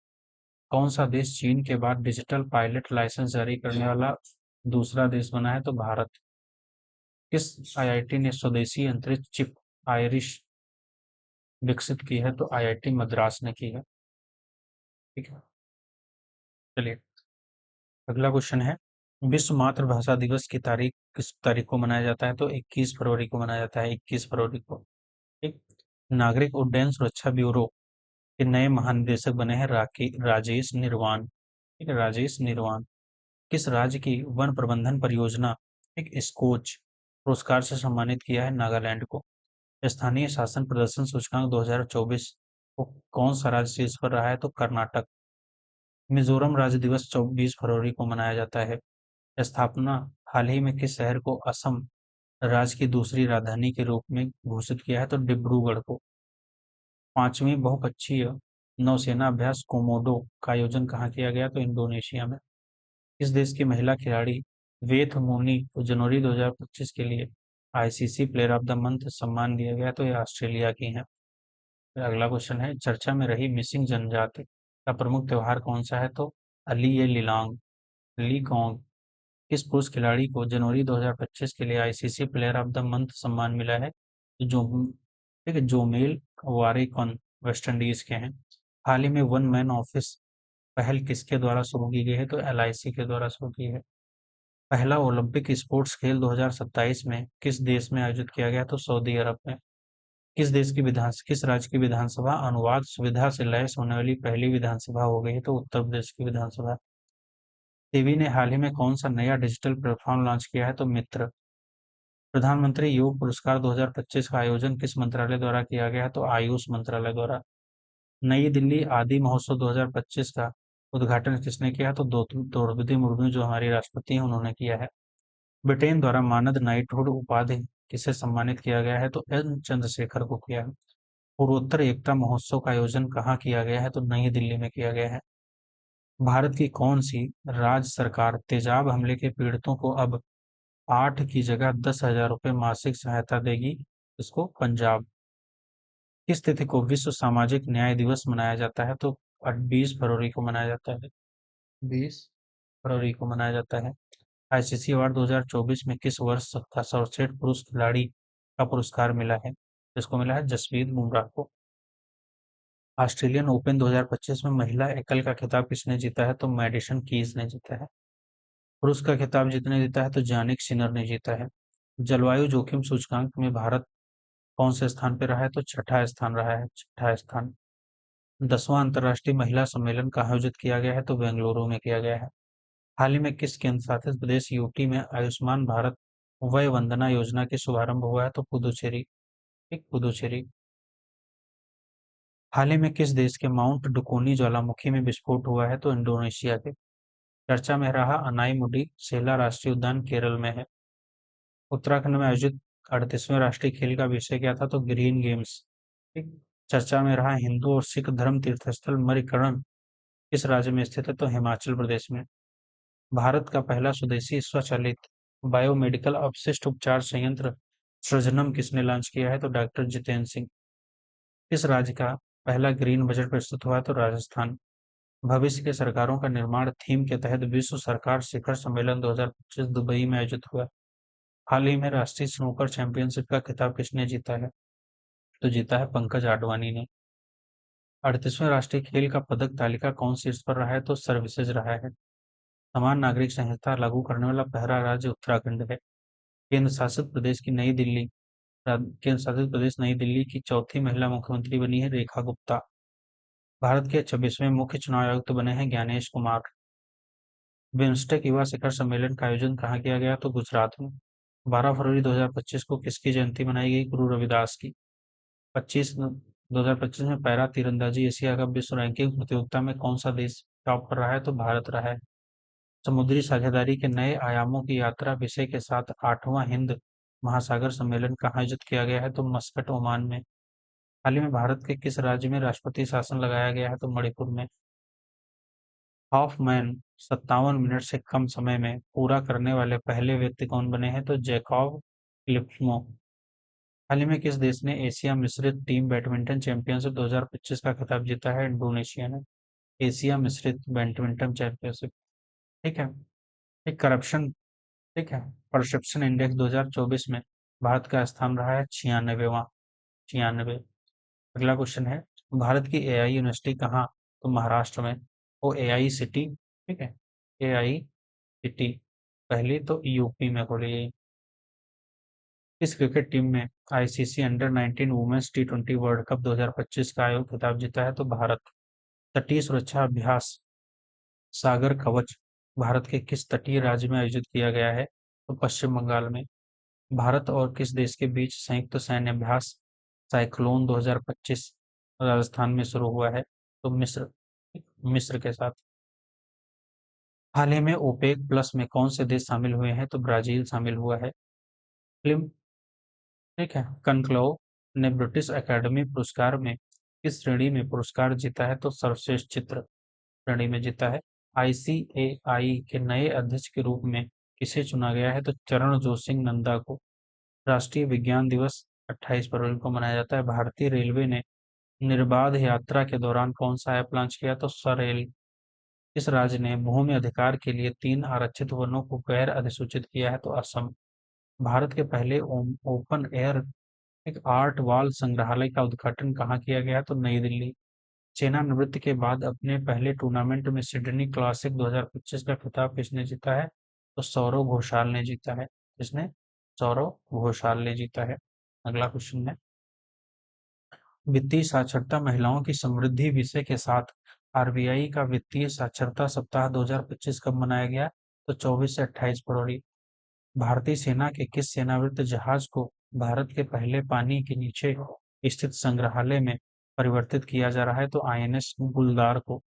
कौन सा देश चीन के बाद डिजिटल पायलट लाइसेंस जारी करने वाला दूसरा देश बना है? तो भारत। किस आईआईटी ने स्वदेशी अंतरिक्ष चिप आयरिश विकसित की है? तो आईआईटी मद्रास ने की है। ठीक है, चलिए अगला क्वेश्चन है, विश्व मातृभाषा दिवस की तारीख किस तारीख को मनाया जाता है? तो 21 फरवरी को मनाया जाता है, 21 फरवरी को। ठीक। नागरिक उड्डयन सुरक्षा ब्यूरो के नए महानिदेशक बने हैं राजेश निर्वाण। ठीक है, राजेश निर्वाण। किस राज्य की वन प्रबंधन परियोजना एक स्कोच पुरस्कार से सम्मानित किया है? नागालैंड को। स्थानीय शासन प्रदर्शन सूचकांक 2024 को कौन सा राज्य शीर्ष पर रहा है? तो कर्नाटक। मिजोरम राज्य दिवस 24 फरवरी को मनाया जाता है। स्थापना हाल ही में किस शहर को असम राज्य की दूसरी राजधानी के रूप में घोषित किया है? तो डिब्रूगढ़ को। पांचवी बहुपक्षीय नौसेना अभ्यास कोमोडो का आयोजन कहाँ किया गया? तो इंडोनेशिया में। इस देश की महिला खिलाड़ी वेथ मूनी को जनवरी 2025 के लिए ICC player of the month सम्मान दिया गया, तो ये ऑस्ट्रेलिया की हैं। अगला क्वेश्चन है, चर्चा में रही मिसिंग जनजाति का प्रमुख त्योहार कौन सा है? तो अली ए लिलोंग लीगोंग। किस पुरुष खिलाड़ी को जनवरी 2025 के लिए ICC player of the month सम्मान मिला है? जो ठीक है, जोमेल वारेकॉन वेस्टइंडीज के हैं। हाल ही में वन मैन ऑफिस पहल किसके द्वारा शुरू की गई है? तो एलआईसी के द्वारा शुरू की है। पहला ओलंपिक स्पोर्ट्स खेल 2027 में किस देश में आयोजित किया गया? तो सऊदी अरब में। किस राज्य की विधानसभा अनुवाद सुविधा से लैस होने वाली पहली विधानसभा हो गई है? तो उत्तर प्रदेश की विधानसभा। सेबी ने हाल ही में कौन सा नया डिजिटल प्लेटफॉर्म लॉन्च किया है? तो मित्र। प्रधानमंत्री योग पुरस्कार 2025 का आयोजन किस मंत्रालय द्वारा किया गया है? तो आयुष मंत्रालय द्वारा। नई दिल्ली आदि महोत्सव 2025 का उद्घाटन किसने किया? तो द्रौपदी मुर्मू जो हमारी राष्ट्रपति हैं उन्होंने किया है। ब्रिटेन द्वारा मानद नाइटहुड उपाधि किसे सम्मानित किया गया है? तो एन चंद्रशेखर को किया है। पूर्वोत्तर एकता महोत्सव का आयोजन कहाँ किया गया है? तो नई दिल्ली में किया गया है। भारत की कौन सी राज्य सरकार तेजाब हमले के पीड़ितों को अब 8 की जगह 10,000 रुपये मासिक सहायता देगी? इसको पंजाब। किस तिथि को विश्व सामाजिक न्याय दिवस मनाया जाता है? तो 20 फरवरी को मनाया जाता है। 20 फरवरी को मनाया जाता है। आईसीसी अवार्ड 2024 में किस वर्ष का सर्वश्रेष्ठ पुरुष खिलाड़ी का पुरस्कार मिला है? इसको मिला है जसप्रीत बुमराह को। ऑस्ट्रेलियन ओपन 2025 में महिला एकल का खिताब किसने जीता है? तो मैडिसन कीज ने जीता है। पुरुष का खिताब जितने जीता है तो जानिक सिनर ने जीता है। जलवायु जोखिम सूचकांक में भारत कौन से स्थान पर रहा है? तो छठा स्थान रहा है, छठा स्थान। 10वां अंतर्राष्ट्रीय महिला सम्मेलन कहाँ आयोजित किया गया है? तो बेंगलुरु में किया गया है। हाल ही में किस केंद्र शासित प्रदेश यूटी में आयुष्मान भारत वय वंदना योजना के शुभारंभ हुआ है? तो पुदुचेरी। एक पुदुचेरी। हाल ही में किस देश के माउंट डुकोनी ज्वालामुखी में विस्फोट हुआ है? तो इंडोनेशिया के। चर्चा में रहा अनाईमुडी सेला राष्ट्रीय उद्यान केरल में है। उत्तराखंड में आयोजित 38वें राष्ट्रीय खेल का विषय क्या था? तो ग्रीन गेम्स। ठीक। चर्चा में रहा हिंदू और सिख धर्म तीर्थस्थल मणिकर्ण किस राज्य में स्थित है? तो हिमाचल प्रदेश में। भारत का पहला स्वदेशी स्वचालित बायोमेडिकल अपशिष्ट उपचार संयंत्र सृजनम किसने लॉन्च किया है? तो डॉक्टर जितेंद्र सिंह। किस राज्य का पहला ग्रीन बजट प्रस्तुत हुआ? तो राजस्थान। भविष्य के सरकारों का निर्माण थीम के तहत विश्व सरकार शिखर सम्मेलन 2025 दुबई में आयोजित हुआ। हाल ही में राष्ट्रीय स्नूकर चैंपियनशिप का खिताब किसने जीता है? तो जीता है पंकज आडवाणी ने। 38वें राष्ट्रीय खेल का पदक तालिका कौन शीर्ष पर रहा है? तो सर्विसेज रहा है। समान नागरिक संहिता लागू करने वाला पहला राज्य उत्तराखंड है। केंद्र शासित प्रदेश की नई दिल्ली केंद्र शासित प्रदेश नई दिल्ली की चौथी महिला मुख्यमंत्री बनी है रेखा गुप्ता। भारत के 26वें मुख्य चुनाव आयुक्त बने हैं ज्ञानेश कुमार। बिम्स्टेक युवा शिखर सम्मेलन का आयोजन कहाँ किया गया? तो गुजरात में। 12 फरवरी 2025 को किसकी जयंती मनाई गई? गुरु रविदास की। 2025 में पैरा तीरंदाजी एशिया कप विश्व रैंकिंग प्रतियोगिता में कौन सा देश टॉप कर रहा है? तो भारत रहा है। समुद्री साझेदारी के नए आयामों की यात्रा विषय के साथ 8वां हिंद महासागर सम्मेलन कहाँ आयोजित किया गया है? तो मस्कट, ओमान में। हाल ही में भारत के किस राज्य में राष्ट्रपति शासन लगाया गया है? तो मणिपुर में। हॉफमैन 57 मिनट से कम समय में पूरा करने वाले पहले व्यक्ति कौन बने हैं? तो जैकॉब लिप्समो। हाल ही में किस देश ने एशिया मिश्रित टीम बैडमिंटन चैंपियनशिप 2025 का खिताब जीता है? इंडोनेशिया ने। एशिया मिश्रित बैडमिंटन चैंपियनशिप। ठीक है। एक करप्शन, ठीक है, परसेप्शन इंडेक्स 2024 में भारत का स्थान रहा है 96वां। 96। अगला क्वेश्चन है, भारत की एआई यूनिवर्सिटी कहाँ? तो महाराष्ट्र में। वो एआई सिटी, ठीक है, एआई सिटी पहली तो यूपी में खोली गई। इस क्रिकेट टीम में आईसीसी अंडर 19 वुमेन्स टी20 वर्ल्ड कप 2025 का आयोग खिताब जीता है? तो भारत। तटीय सुरक्षा अभ्यास सागर कवच भारत के किस तटीय राज्य में आयोजित किया गया है? तो पश्चिम बंगाल में। भारत और किस देश के बीच संयुक्त सैन्य अभ्यास साइक्लोन 2025 राजस्थान में शुरू हुआ है? तो मिस्र। मिस्र के साथ। हाल ही में ओपेक प्लस में कौन से देश शामिल हुए हैं? तो ब्राजील शामिल हुआ है। फिल्म, ठीक है, कनक्लेव ने ब्रिटिश एकेडमी पुरस्कार में किस श्रेणी में पुरस्कार जीता है? तो सर्वश्रेष्ठ चित्र श्रेणी में जीता है। आईसीएआई के नए अध्यक्ष के रूप में किसे चुना गया है? तो चरणजोत सिंह नंदा को। राष्ट्रीय विज्ञान दिवस 28 फरवरी को मनाया जाता है। भारतीय रेलवे ने निर्बाध यात्रा के दौरान कौन सा ऐप लॉन्च किया? तो स्वरेल। इस राज्य ने भूमि अधिकार के लिए 3 आरक्षित वनों को गैर अधिसूचित किया है? तो असम। भारत के पहले ओपन एयर एक आर्ट वॉल संग्रहालय का उद्घाटन कहाँ किया गया? तो नई दिल्ली। सेवानिवृत्ति के बाद अपने पहले टूर्नामेंट में सिडनी क्लासिक 2025 का खिताब किसने जीता है? तो सौरव घोषाल ने जीता है। किसने? सौरव घोषाल ने जीता है। अगला क्वेश्चन है, वित्तीय साक्षरता महिलाओं की समृद्धि विषय के साथ आरबीआई का वित्तीय साक्षरता सप्ताह 2025 कब मनाया गया? तो 24 से 28 फरवरी। भारतीय सेना के किस सेनावृत्त जहाज को भारत के पहले पानी के नीचे स्थित संग्रहालय में परिवर्तित किया जा रहा है? तो आईएनएस गुलदार को।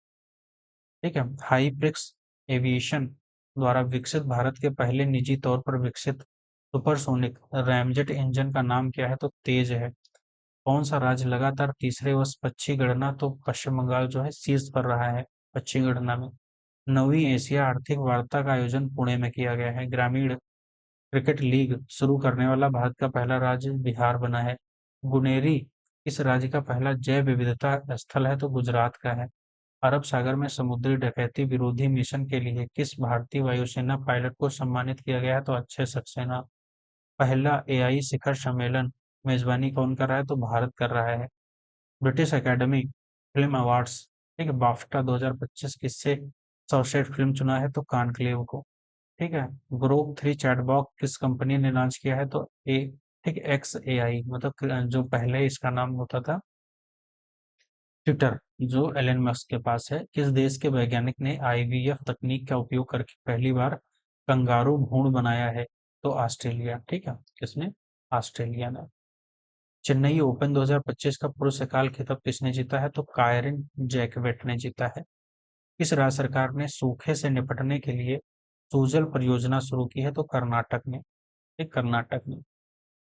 ठीक है, हाईप्रिक्स एविएशन द्वारा विकसित भारत के पहले निजी तौर पर विकसित सुपरसोनिक रैमजेट इंजन का नाम क्या है? तो तेज है। कौन सा राज्य लगातार तीसरे वर्ष पक्षी गणना, तो पश्चिम बंगाल जो है शीर्ष पर रहा है पक्षी गणना में। नवीं एशिया आर्थिक वार्ता का आयोजन पुणे में किया गया है। ग्रामीण क्रिकेट लीग शुरू करने वाला भारत का पहला राज्य बिहार बना है। गुनेरी इस राज्य का पहला जैव विविधता स्थल है? तो गुजरात का है। अरब सागर में समुद्री डकैती विरोधी मिशन के लिए किस भारतीय वायुसेना पायलट को सम्मानित किया गया है? तो अक्षय सक्सेना। पहला एआई शिखर सम्मेलन मेजबानी कौन कर रहा है? तो भारत कर रहा है। ब्रिटिश एकेडमी फिल्म अवार्ड्स, ठीक है, बाफ्टा 2025 किससे सर्वश्रेष्ठ फिल्म चुना है? तो कॉन्क्लेव को। ठीक है, ग्रुप 3 चैटबॉट किस कंपनी ने लॉन्च किया है? तो ठीक, एक्स ए आई, मतलब जो पहले इसका नाम होता था ट्विटर, जो एलन मस्क के पास है। किस देश के वैज्ञानिक ने आईवीएफ तकनीक का उपयोग करके पहली बार कंगारू भ्रूण बनाया है? तो ऑस्ट्रेलिया। ठीक है, किसने? ऑस्ट्रेलिया ने। चेन्नई ओपन 2025 का पुरुष एकाल खिताब किसने जीता है? तो कायरिन जैकवेट ने जीता है। किस राज्य सरकार ने सूखे से निपटने के लिए सूजल परियोजना शुरू की है? तो कर्नाटक ने। एक कर्नाटक में।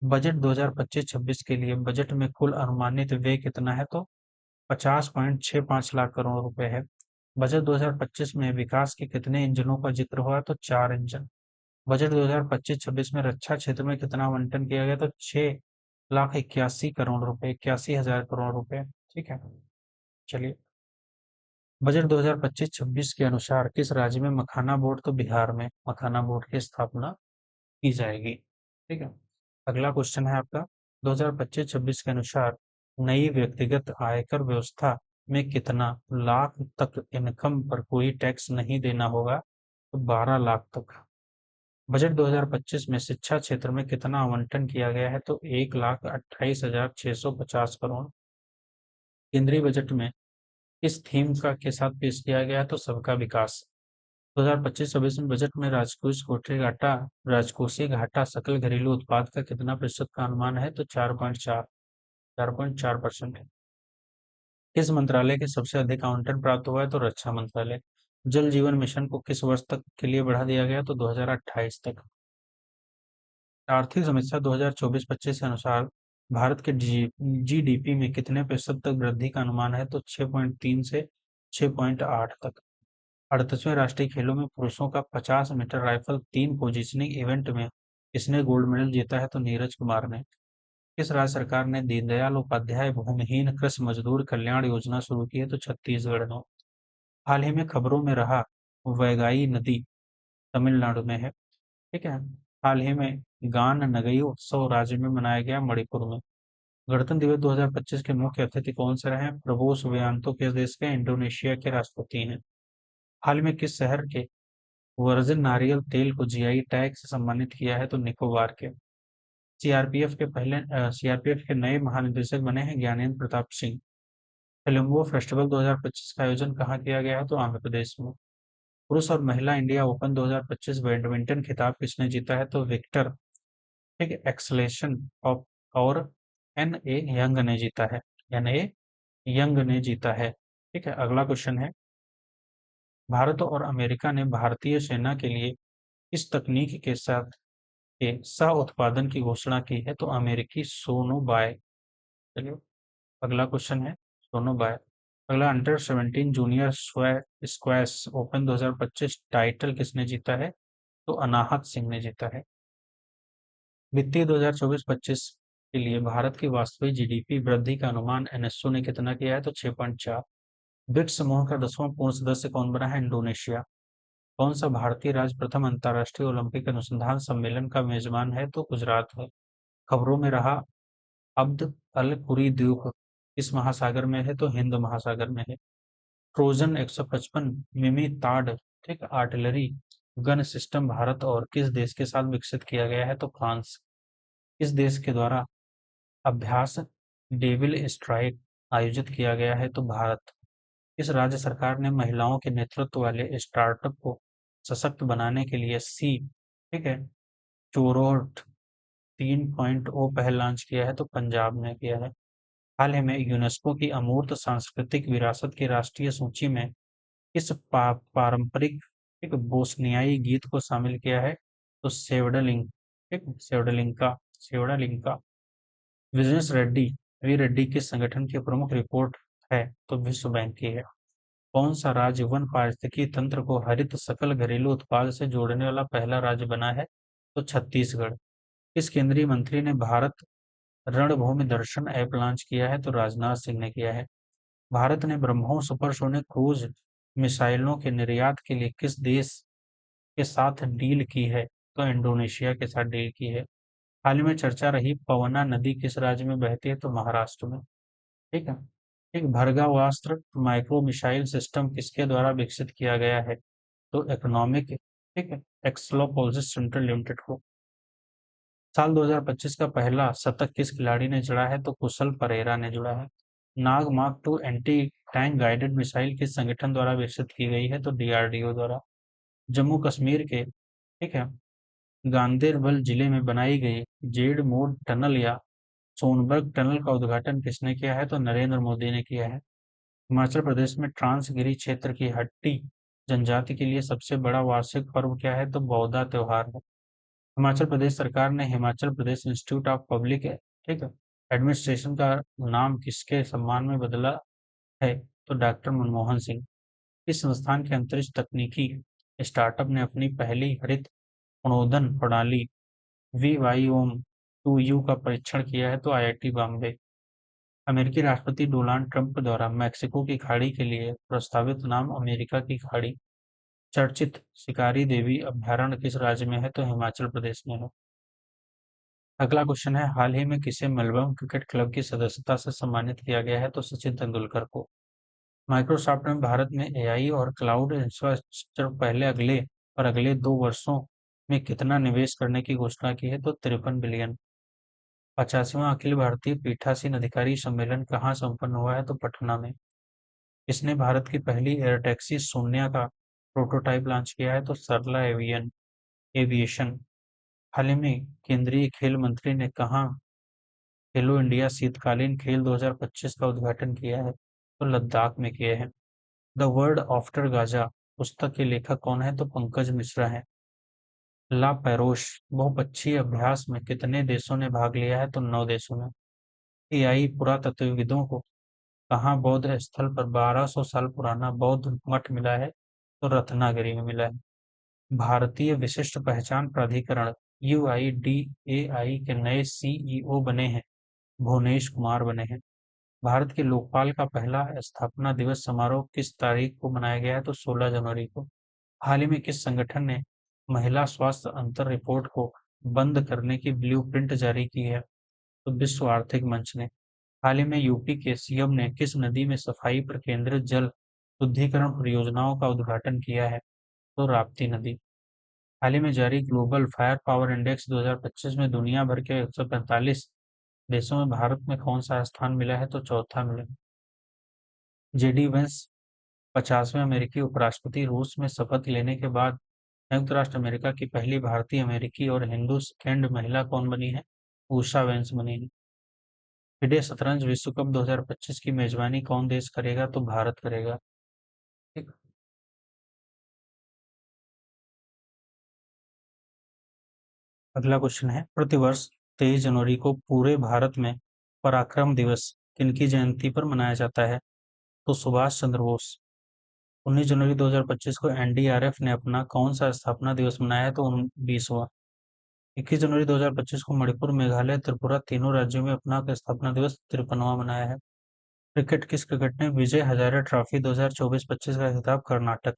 बजट 2025-26 के लिए बजट में कुल अनुमानित व्यय कितना है? तो 50.65 लाख करोड़ रुपए है। बजट 2025 में विकास के कितने इंजनों का जिक्र हुआ? तो 4 इंजन। बजट 2025-26 में रक्षा क्षेत्र में कितना आवंटन किया गया? तो 6,81 करोड़ रुपए, 81,000 करोड़ रुपए। ठीक है, चलिए। बजट 2025-26 के अनुसार किस राज्य में मखाना बोर्ड, तो बिहार में मखाना बोर्ड की स्थापना की जाएगी। ठीक है, अगला क्वेश्चन है आपका, 2025-26 के अनुसार नई व्यक्तिगत आयकर व्यवस्था में कितना लाख तक इनकम पर कोई टैक्स नहीं देना होगा? तो 12 लाख तक। बजट 2025 में शिक्षा क्षेत्र में कितना आवंटन किया गया है? तो 1,28,650 करोड़। केंद्रीय बजट में इस थीम का के साथ पेश किया गया है तो सबका विकास। 2025-26 में बजट में राजकोषीय घाटा सकल घरेलू उत्पाद का कितना प्रतिशत का अनुमान है? तो 4.4%। किस मंत्रालय के सबसे अधिक आवंटन प्राप्त हुआ है? तो रक्षा मंत्रालय। जल जीवन मिशन को किस वर्ष तक के लिए बढ़ा दिया गया? तो 2028 तक। आर्थिक समीक्षा 2024-25 के अनुसार भारत के जीडीपी में कितने प्रतिशत तक वृद्धि का अनुमान है? तो 6.3 से 6.8 तक। 38वें राष्ट्रीय खेलों में पुरुषों का 50 मीटर राइफल तीन पोजीशनिंग इवेंट में किसने गोल्ड मेडल जीता है? तो नीरज कुमार ने। किस राज्य सरकार ने दीनदयाल उपाध्याय भूमिहीन कृषि मजदूर कल्याण योजना शुरू की है? तो छत्तीसगढ़ ने। हाल ही में खबरों में रहा वैगाई नदी तमिलनाडु में है। ठीक है। हाल ही में गान नगई उत्सव राज्य में मनाया गया मणिपुर में। गणतंत्र दिवस 2025 के मुख्य अतिथि कौन से रहे? प्रबोव सुबियांतो किस देश के? इंडोनेशिया के राष्ट्रपति हैं। हाल में किस शहर के वर्जिन नारियल तेल को जीआई टैग से सम्मानित किया है? तो निकोबार के। सीआरपीएफ के नए महानिदेशक बने हैं ज्ञानेंद्र प्रताप सिंह। फिल्मों फेस्टिवल 2025 का आयोजन कहाँ किया गया है? तो आंध्र प्रदेश में। पुरुष और महिला इंडिया ओपन 2025 बैडमिंटन खिताब किसने जीता है? तो विक्टर, ठीक है, एक्सलेशन ऑफ और एन ए यंग ने जीता है। एन ए यंग ने जीता है। ठीक है। अगला क्वेश्चन है, भारत और अमेरिका ने भारतीय सेना के लिए इस तकनीक के साथ के सह उत्पादन की घोषणा की है? तो अमेरिकी सोनोबाय। चलिए, अगला क्वेश्चन है सोनोबाय। अगला, under 17 junior squash open 2025 title किसने जीता है? तो अनाहत सिंह ने जीता है। वित्तीय 2024-25 के लिए भारत की वास्तविक जीडीपी वृद्धि का अनुमान एनएसओ ने कितना किया है? तो 6.4। ब्रिक्स समूह का 10वां पूर्ण सदस्य कौन बना है? इंडोनेशिया। कौन सा भारतीय राज्य प्रथम अंतर्राष्ट्रीय ओलंपिक अनुसंधान सम्मेलन का मेजबान है? तो गुजरात है। खबरों में रहा अब्द अल कुरी द्वीप किस महासागर में है? तो हिंद महासागर में है। ट्रोजन 155 मिमी ताड़, ठीक, आर्टिलरी गन सिस्टम भारत और किस देश के साथ विकसित किया गया है? तो फ्रांस। इस देश के द्वारा अभ्यास डेविल स्ट्राइक आयोजित किया गया है? तो भारत। इस राज्य सरकार ने महिलाओं के नेतृत्व वाले स्टार्टअप को सशक्त बनाने के लिए ठीक है, चोरोट 3.0 पहल लॉन्च किया है? तो पंजाब ने किया है। हाल ही में यूनेस्को की अमूर्त सांस्कृतिक विरासत की राष्ट्रीय सूची में किस पारंपरिक, एक बोस्नियाई गीत को शामिल किया है? तो सेवडलिंग, ठीक, सेवडालिंका। बिजनेस रेड्डी वी रेड्डी किस संगठन की प्रमुख रिपोर्ट है? तो विश्व बैंक की है। कौन सा राज्य वन पारिस्थितिकी तंत्र को हरित सकल घरेलू उत्पाद से जोड़ने वाला पहला राज्य बना है? तो छत्तीसगढ़। इस केंद्रीय मंत्री ने भारत रणभूमि दर्शन ऐप लॉन्च किया है? तो राजनाथ सिंह ने किया है। भारत ने ब्रह्मोस सुपरसोनिक क्रूज मिसाइलों के निर्यात के लिए किस देश के साथ डील की है? तो इंडोनेशिया के साथ डील की है। हाल ही में चर्चा रही पवना नदी किस राज्य में बहती है? तो महाराष्ट्र में। ठीक है। एक भर्गावास्त्र माइक्रो मिसाइल सिस्टम किसके द्वारा विकसित किया गया है? तो इकोनॉमिक, ठीक है, एक्सलोपोजिस सेंट्रल लिमिटेड को। साल 2025 का पहला शतक किस खिलाड़ी ने जड़ा है? तो कुशल परेरा ने जुड़ा है। Nag mark 2 anti tank guided missile किस संगठन द्वारा विकसित की गई है? तो डीआरडीओ द्वारा। जम्मू कश्मीर के, ठीक है, गांदेरबल जिले में बनाई गई जेड मोड टनल या सोनबर्ग टनल का उद्घाटन किसने किया है? तो नरेंद्र मोदी ने किया है। हिमाचल प्रदेश में ट्रांसगिरी क्षेत्र की हट्टी जनजाति के लिए सबसे बड़ा वार्षिक पर्व क्या है? तो बौदा त्योहार है। हिमाचल प्रदेश सरकार ने Himachal Pradesh institute of public, ठीक है, एडमिनिस्ट्रेशन का नाम किसके सम्मान में बदला है? तो डॉक्टर मनमोहन सिंह। इस संस्थान के अंतरिक्ष तकनीकी स्टार्टअप ने अपनी पहली हरित अणुईंधन प्रणाली वीवाईओम 2U का परीक्षण किया है? तो आईआईटी बॉम्बे। अमेरिकी राष्ट्रपति डोनाल्ड ट्रंप द्वारा मैक्सिको की खाड़ी के लिए प्रस्तावित नाम अमेरिका की खाड़ी चर्चित शिकारी देवी अभयारण्य किस राज्य में है? तो हिमाचल प्रदेश में है। अगला क्वेश्चन है, हाल ही में किसे मेलबर्न क्रिकेट क्लब की सदस्यता से सम्मानित किया गया है? तो सचिन तेंदुलकर को। माइक्रोसॉफ्ट ने भारत में एआई और क्लाउड इंफ्रास्ट्रक्चर अगले 2 वर्षों में कितना निवेश करने की घोषणा की है? तो 53 बिलियन। 85वां अखिल भारतीय पीठासीन अधिकारी सम्मेलन कहाँ संपन्न हुआ है? तो पटना में। किसने भारत की पहली एयर टैक्सी शून्य का प्रोटोटाइप लॉन्च किया है? तो सरला एविएशन। हाल ही में केंद्रीय खेल मंत्री ने कहाँ खेलो इंडिया शीतकालीन खेल 2025 का उद्घाटन किया है? तो लद्दाख में किए हैं। द वर्ल्ड आफ्टर गाजा पुस्तक के लेखक कौन है? तो पंकज मिश्रा है। ला पैरोश बहुपक्षीय अभ्यास में कितने देशों ने भाग लिया है? तो 9 देशों ने। एआई पुरातत्वविदों को कहाँ बौद्ध स्थल पर 1200 साल पुराना बौद्ध मठ मिला है? तो रत्नागिरी में मिला है। भारतीय विशिष्ट पहचान प्राधिकरण यूआईडीएआई के नए सीईओ बने हैं, भुवनेश कुमार बने हैं। भारत के लोकपाल का पहला स्थापना दिवस समारोह किस तारीख को मनाया गया है? तो 16 जनवरी को। हाल ही में किस संगठन ने महिला स्वास्थ्य अंतर रिपोर्ट को बंद करने की ब्लूप्रिंट जारी की है? तो विश्व आर्थिक मंच ने। हाल ही में यूपी के सीएम ने किस नदी में सफाई पर केंद्रित जल शुद्धिकरण परियोजनाओं का उद्घाटन किया है? तो राप्ती नदी। हाल ही में जारी ग्लोबल फायर पावर इंडेक्स 2025 में दुनिया भर के 145 देशों में भारत में कौन सा स्थान मिला है? तो चौथा मिला। जेडी वेंस 50वें अमेरिकी उपराष्ट्रपति रूस में शपथ लेने के बाद संयुक्त राष्ट्र अमेरिका की पहली भारतीय अमेरिकी और हिंदू सेकंड महिला कौन बनी है? उषा वेंस बनी है। फिडे शतरंज विश्व कप 2025 की मेजबानी कौन देश करेगा? तो भारत करेगा। ठीक। अगला क्वेश्चन है, प्रतिवर्ष 23 जनवरी को पूरे भारत में पराक्रम दिवस किनकी जयंती पर मनाया जाता है? तो सुभाष चंद्र बोस। 19 जनवरी 2025 को एनडीआरएफ ने अपना कौन सा स्थापना दिवस मनाया है? तो 20वां। 21 जनवरी 2025 को मणिपुर, मेघालय, त्रिपुरा तीनों राज्यों में अपना स्थापना दिवस 53वां मनाया है। क्रिकेट किस क्रिकेट ने विजय हजारे ट्रॉफी 2024-25 का खिताब कर्नाटक।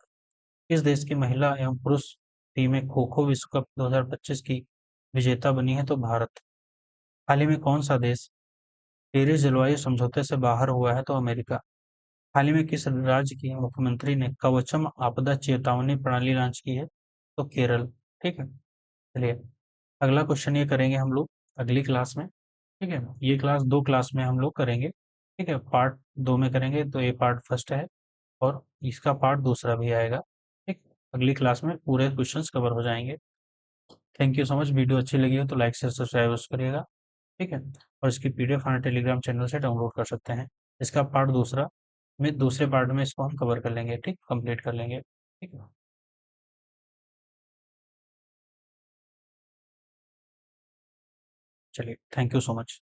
किस देश की महिला एवं पुरुष टीमें खो खो विश्व कप 2025 की विजेता बनी है? तो भारत। हाल ही में कौन सा देश पेरिस जलवायु समझौते से बाहर हुआ है? तो अमेरिका। हाल ही में किस राज्य की मुख्यमंत्री ने कवचम आपदा चेतावनी प्रणाली लॉन्च की है? तो केरल। ठीक है। चलिए, अगला क्वेश्चन ये करेंगे हम लोग अगली क्लास में। ठीक है, ये क्लास 2 क्लास में हम लोग करेंगे। ठीक है, पार्ट 2 में करेंगे, तो ये पार्ट फर्स्ट है और इसका पार्ट दूसरा भी आएगा। ठीक, अगली क्लास में पूरे क्वेश्चंस कवर हो जाएंगे। Thank you so much. Video अच्छी लगी हो तो लाइक शेयर सब्सक्राइब करिएगा। ठीक है, और इसकी पीडीएफ हमारे टेलीग्राम चैनल से डाउनलोड कर सकते हैं। इसका पार्ट दूसरा में दूसरे पार्ट में इसको हम कवर कर लेंगे। ठीक, कंप्लीट कर लेंगे। ठीक है। चलिए, थैंक यू सो मच।